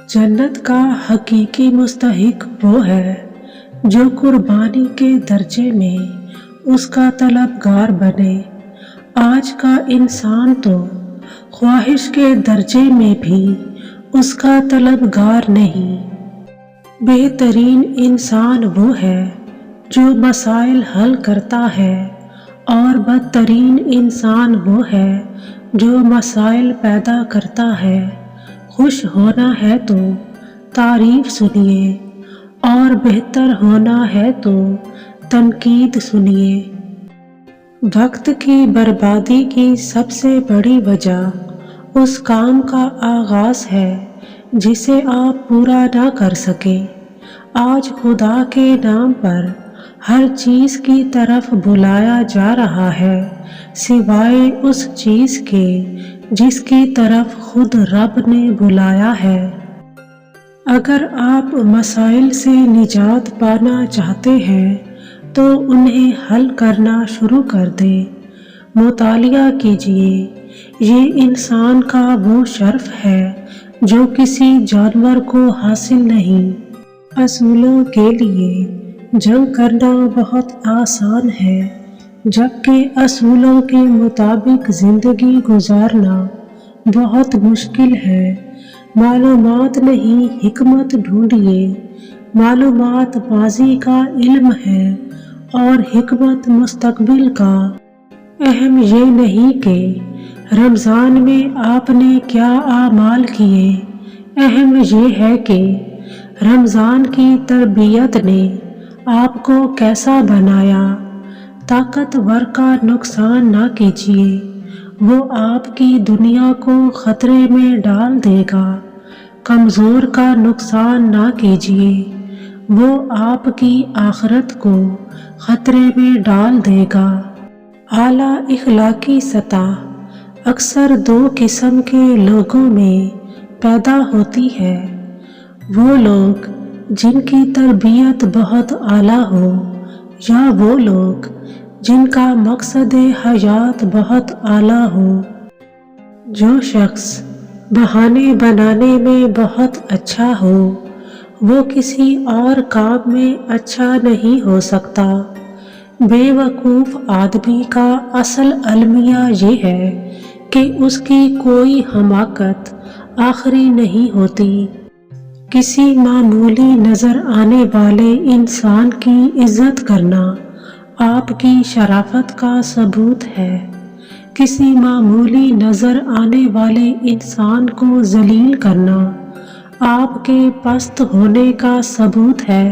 जन्नत का हकीकी मुस्तहिक वो है जो कुर्बानी के दर्जे में उसका तलबगार बने। आज का इंसान तो ख्वाहिश के दर्जे में भी उसका तलबगार नहीं। बेहतरीन इंसान वो है जो मसाइल हल करता है और बदतरीन इंसान वो है जो मसाइल पैदा करता है। खुश होना है तो तारीफ सुनिए और बेहतर होना है तो तनकीद सुनिए। वक्त की बर्बादी की सबसे बड़ी वजह उस काम का आगाज़ है जिसे आप पूरा ना कर सके। आज खुदा के नाम पर हर चीज़ की तरफ बुलाया जा रहा है सिवाय उस चीज़ के जिसकी तरफ खुद रब ने बुलाया है। अगर आप मसाइल से निजात पाना चाहते हैं तो उन्हें हल करना शुरू कर दें। मुतालिया कीजिए, ये इंसान का वो शर्फ है जो किसी जानवर को हासिल नहीं। असूलों के लिए जंग करना बहुत आसान है जबकि असूलों के मुताबिक ज़िंदगी गुजारना बहुत मुश्किल है। मालूमात नहीं हिकमत ढूंढिए। मालूमात माजी का इल्म है और हिकमत मुस्तकबिल का। अहम ये नहीं कि रमज़ान में आपने क्या आमाल किए, अहम ये है कि रमज़ान की तरबियत ने आपको कैसा बनाया। ताकतवर का नुकसान ना कीजिए, वो आपकी दुनिया को खतरे में डाल देगा। कमज़ोर का नुकसान ना कीजिए, वो आपकी आखिरत को खतरे में डाल देगा। आला इखलाकी सतह अक्सर दो किस्म के लोगों में पैदा होती है। वो लोग जिनकी तरबियत बहुत आला हो या वो लोग जिनका मकसद हयात बहुत आला हो। जो शख्स बहाने बनाने में बहुत अच्छा हो वो किसी और काम में अच्छा नहीं हो सकता। बेवकूफ़ आदमी का असल अलमिया ये है कि उसकी कोई हमाकत आखिरी नहीं होती। किसी मामूली नज़र आने वाले इंसान की इज्जत करना आपकी शराफत का सबूत है। किसी मामूली नज़र आने वाले इंसान को जलील करना आपके पस्त होने का सबूत है।